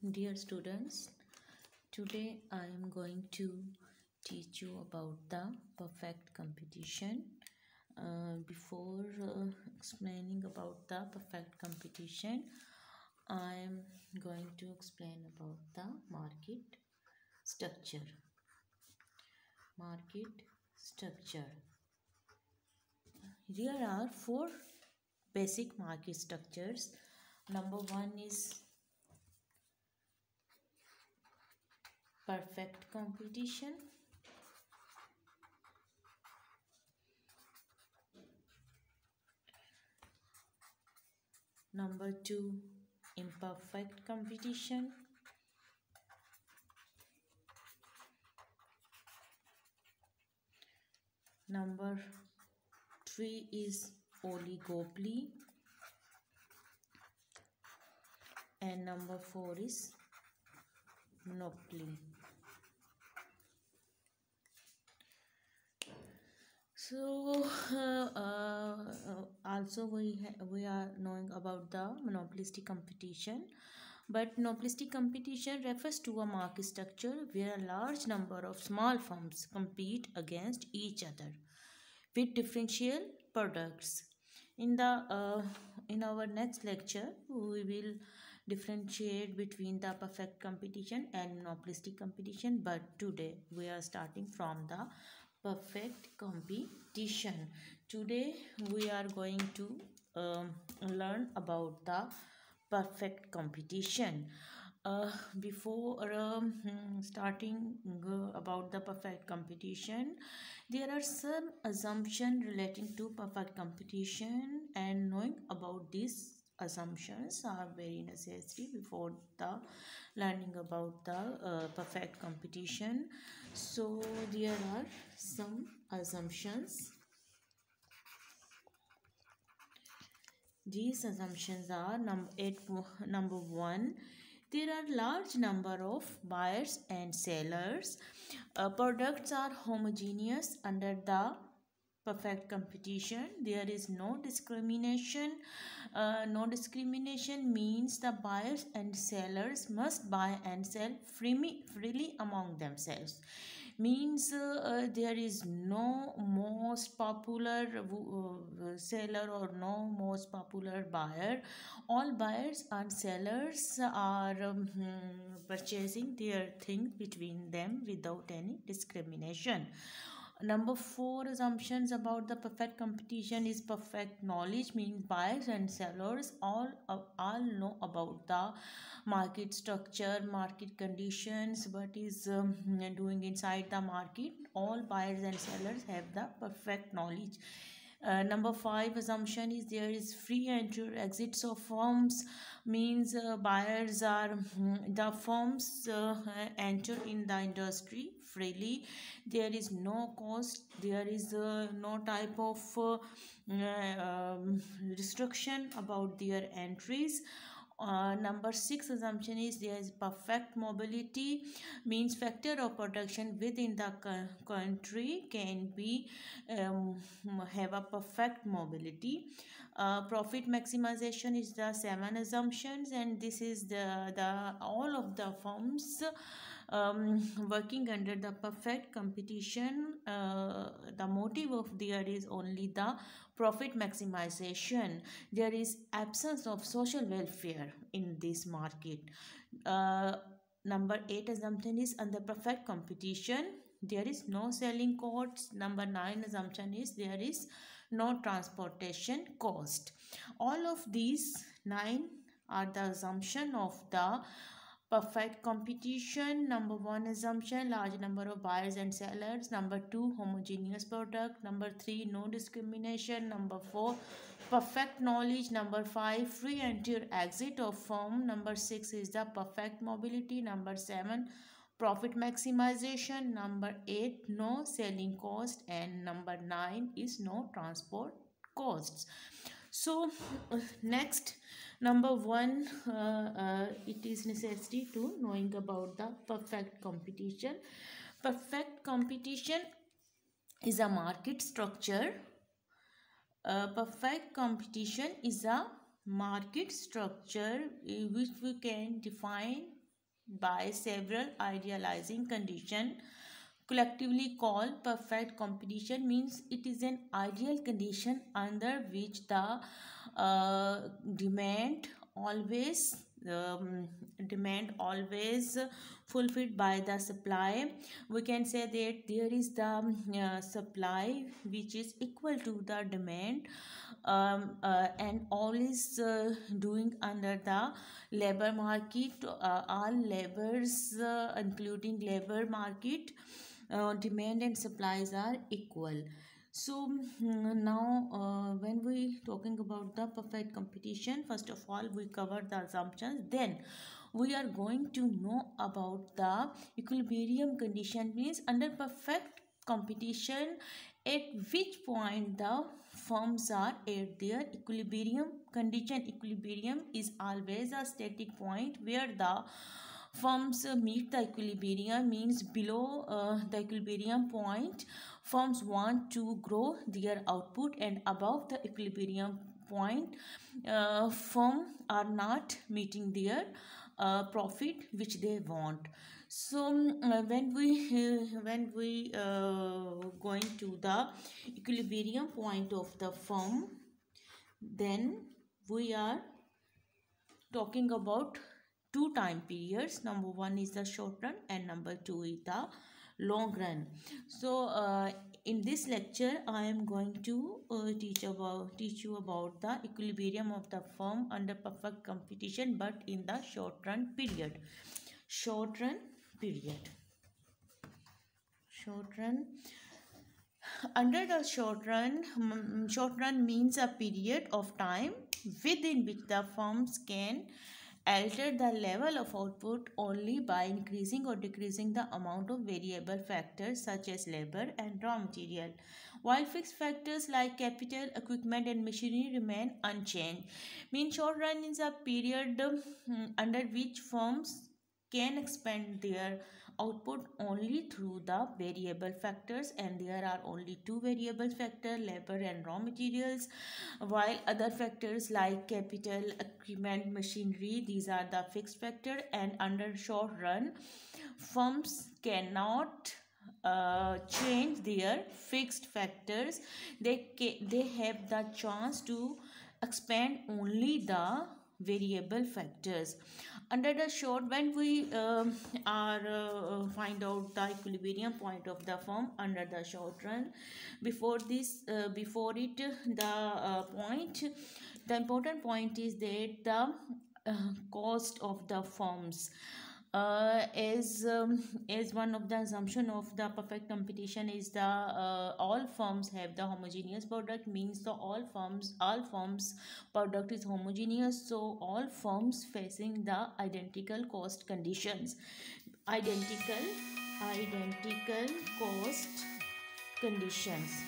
Dear students, today I am going to teach you about the perfect competition. Before explaining about the perfect competition, I am going to explain about the market structure. Market structure. There are four basic market structures. Number one is perfect competition. Number two, imperfect competition. Number three is oligopoly. And number four is monopoly. So also we are knowing about the monopolistic competition. But monopolistic competition refers to a market structure where a large number of small firms compete against each other with differential products. In our next lecture, we will differentiate between the perfect competition and monopolistic competition. But today we are starting from the perfect competition. Today we are going to learn about the perfect competition. Before starting about the perfect competition, there are some assumptions relating to perfect competition, and knowing about these assumptions are very necessary before the learning about the perfect competition. So there are some assumptions. These assumptions are number one, there are large number of buyers and sellers. Products are homogeneous under the perfect competition. There is no discrimination. No discrimination means the buyers and sellers must buy and sell freely among themselves. Means there is no most popular seller or no most popular buyer. All buyers and sellers are purchasing their things between them without any discrimination. Number four assumptions about the perfect competition is perfect knowledge, means buyers and sellers all know about the market structure, market conditions, what is doing inside the market. All buyers and sellers have the perfect knowledge. Number five assumption is there is free entry exits of firms, means buyers are the firms enter in the industry freely. There is no cost, there is no type of restriction about their entries. Number six assumption is there is perfect mobility, means factor of production within the country can be have a perfect mobility. Profit maximization is the seven assumptions, and this is the all of the firms working under the perfect competition. The motive of there is only the profit maximization. There is absence of social welfare in this market. Number eight assumption is under perfect competition there is no selling costs. Number nine assumption is there is no transportation cost. All of these nine are the assumption of the perfect competition. Number one assumption, large number of buyers and sellers. Number two, homogeneous product. Number three, no discrimination. Number four, perfect knowledge. Number five, free entry exit of firm. Number six is the perfect mobility. Number seven, profit maximization. Number eight, no selling cost. And number nine is no transport costs. So next, number one, it is necessary to knowing about the perfect competition. Perfect competition is a market structure. Perfect competition is a market structure which we can define by several idealizing condition collectively called perfect competition. Means it is an ideal condition under which the demand always demand always fulfilled by the supply. We can say that there is the supply which is equal to the demand, and all is doing under the labor market. All labors including labor market, demand and supplies are equal. So now when we talking about the perfect competition, first of all we cover the assumptions, then we are going to know about the equilibrium condition. Means under perfect competition, at which point the firms are at their equilibrium condition. Equilibrium is always a static point where the firms meet the equilibrium. Means below the equilibrium point firms want to grow their output, and above the equilibrium point firm are not meeting their profit which they want. So when we going to the equilibrium point of the firm, then we are talking about two time periods. Number one is the short run and number two is the long run. So in this lecture I am going to teach you about the equilibrium of the firm under perfect competition, but in the short run period. Short run period. Short run. Under the short run means a period of time within which the firms can alter the level of output only by increasing or decreasing the amount of variable factors such as labor and raw material, while fixed factors like capital, equipment and machinery remain unchanged. Mean short run is a period under which firms can expand their output only through the variable factors, and there are only two variable factors, labor and raw materials, while other factors like capital, equipment, machinery, these are the fixed factor. And under short run firms cannot change their fixed factors. They have the chance to expand only the variable factors. Under the short, when we are find out the equilibrium point of the firm under the short run, before the important point is that the cost of the firms, as one of the assumption of the perfect competition is the all firms have the homogeneous product. Means the all firms product is homogeneous, so all firms facing the identical cost conditions. Identical cost conditions.